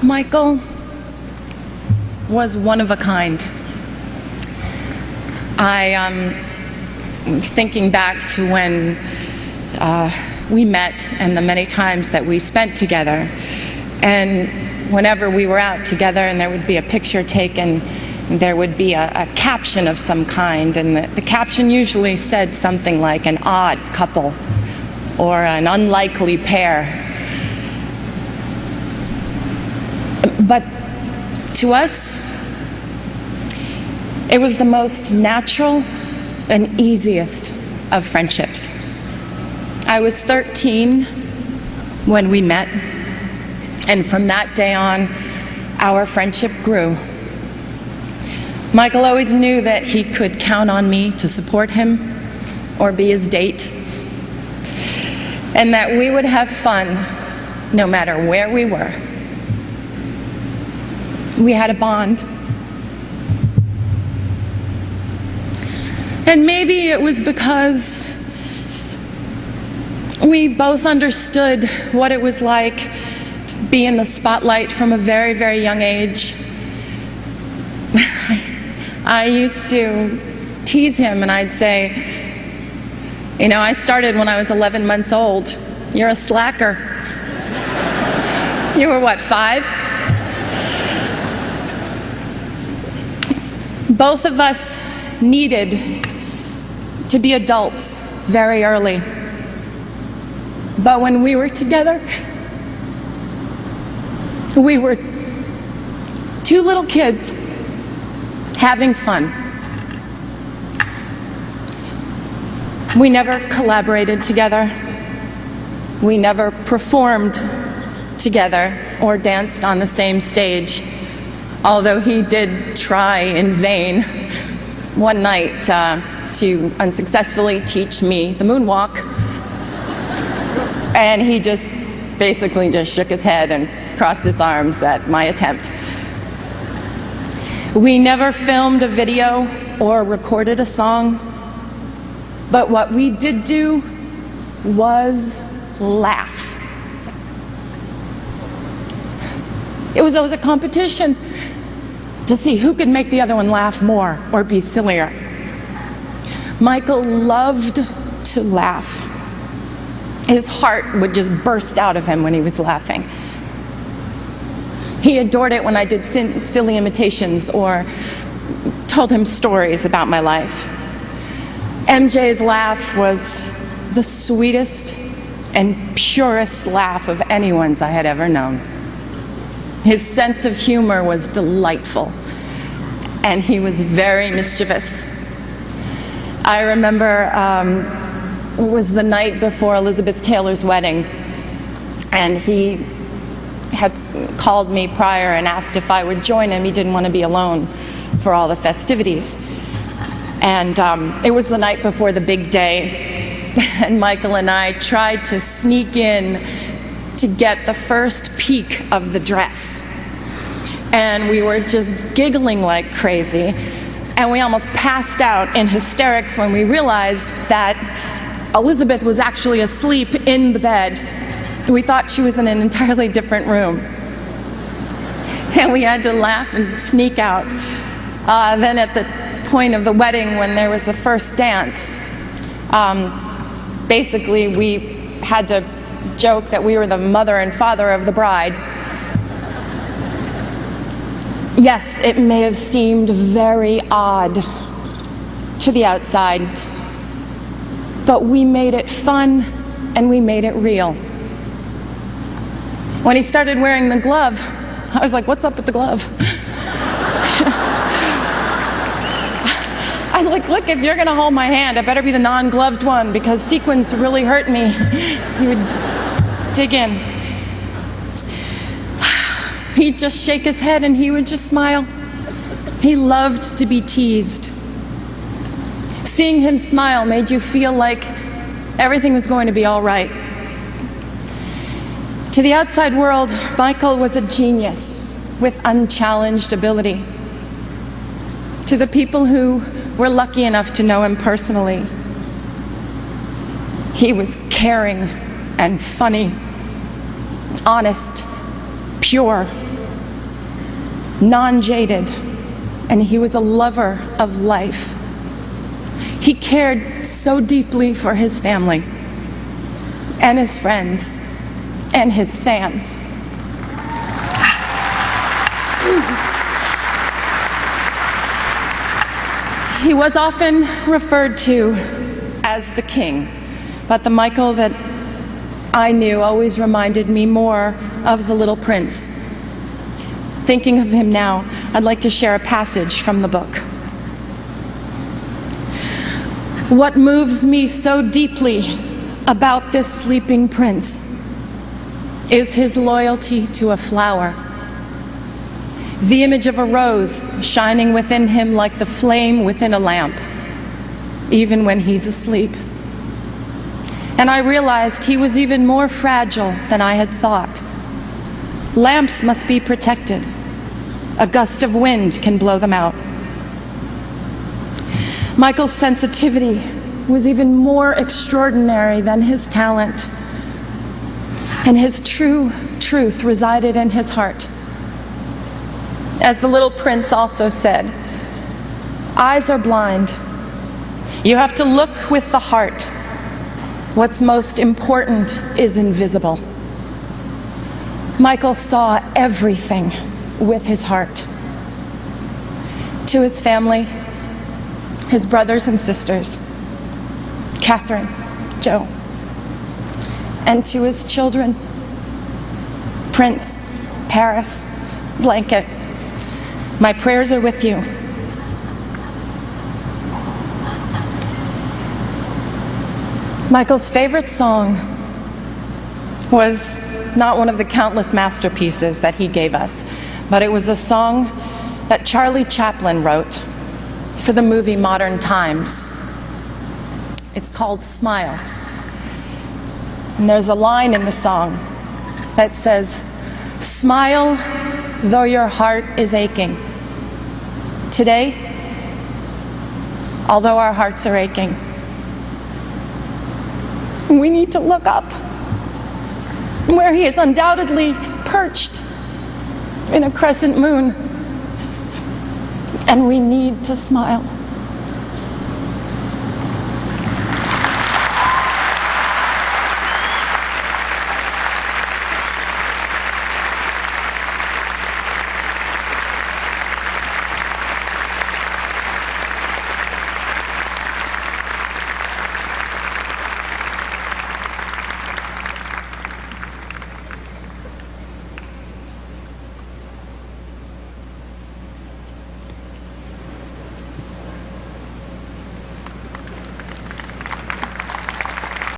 Michael was one of a kind. I was thinking back to when we met and the many times that we spent together. And whenever we were out together and there would be a picture taken, there would be a caption of some kind. And the caption usually said something like an odd couple or an unlikely pair. But to us, it was the most natural and easiest of friendships. I was 13 when we met, and from that day on, our friendship grew. Michael always knew that he could count on me to support him or be his date, and that we would have fun no matter where we were. We had a bond. And maybe it was because we both understood what it was like to be in the spotlight from a very, very young age. I used to tease him and I'd say, you know, I started when I was 11 months old. You're a slacker. You were what, 5? Both of us needed to be adults very early. But when we were together, we were two little kids having fun. We never collaborated together. We never performed together or danced on the same stage, although he did try in vain one night to unsuccessfully teach me the moonwalk. And he just basically just shook his head and crossed his arms at my attempt. We never filmed a video or recorded a song, but what we did do was laugh. It was always a competition to see who could make the other one laugh more or be sillier. Michael loved to laugh. His heart would just burst out of him when he was laughing. He adored it when I did silly imitations or told him stories about my life. MJ's laugh was the sweetest and purest laugh of anyone's I had ever known. His sense of humor was delightful, and he was very mischievous. I remember it was the night before Elizabeth Taylor's wedding, and he had called me prior and asked if I would join him. He didn't want to be alone for all the festivities. And it was the night before the big day, and Michael and I tried to sneak in to get the first peek of the dress. And we were just giggling like crazy, and we almost passed out in hysterics when we realized that Elizabeth was actually asleep in the bed. We thought she was in an entirely different room. And we had to laugh and sneak out. Then at the point of the wedding, when there was the first dance, basically we had to joke that we were the mother and father of the bride. Yes, it may have seemed very odd to the outside, but we made it fun and we made it real. When he started wearing the glove, I was like, what's up with the glove? I was like, look, if you're gonna hold my hand, it better be the non-gloved one, because sequins really hurt me. He would dig in. He'd just shake his head and he would just smile. He loved to be teased. Seeing him smile made you feel like everything was going to be all right. To the outside world, Michael was a genius with unchallenged ability. To the people who were lucky enough to know him personally, he was caring and funny, honest, pure, non-jaded, and he was a lover of life. He cared so deeply for his family and his friends and his fans. He was often referred to as the king, but the Michael that I knew always reminded me more of the Little Prince. Thinking of him now, I'd like to share a passage from the book. What moves me so deeply about this sleeping prince is his loyalty to a flower. The image of a rose shining within him like the flame within a lamp, even when he's asleep. And I realized he was even more fragile than I had thought. Lamps must be protected. A gust of wind can blow them out. Michael's sensitivity was even more extraordinary than his talent, and his true truth resided in his heart. As the Little Prince also said, eyes are blind. You have to look with the heart. What's most important is invisible. Michael saw everything with his heart. To his family, his brothers and sisters, Catherine, Joe, and to his children, Prince, Paris, Blanket, my prayers are with you. Michael's favorite song was not one of the countless masterpieces that he gave us, but it was a song that Charlie Chaplin wrote for the movie Modern Times. It's called Smile. And there's a line in the song that says, "Smile though your heart is aching." Today, although our hearts are aching, we need to look up where he is undoubtedly perched in a crescent moon, and we need to smile.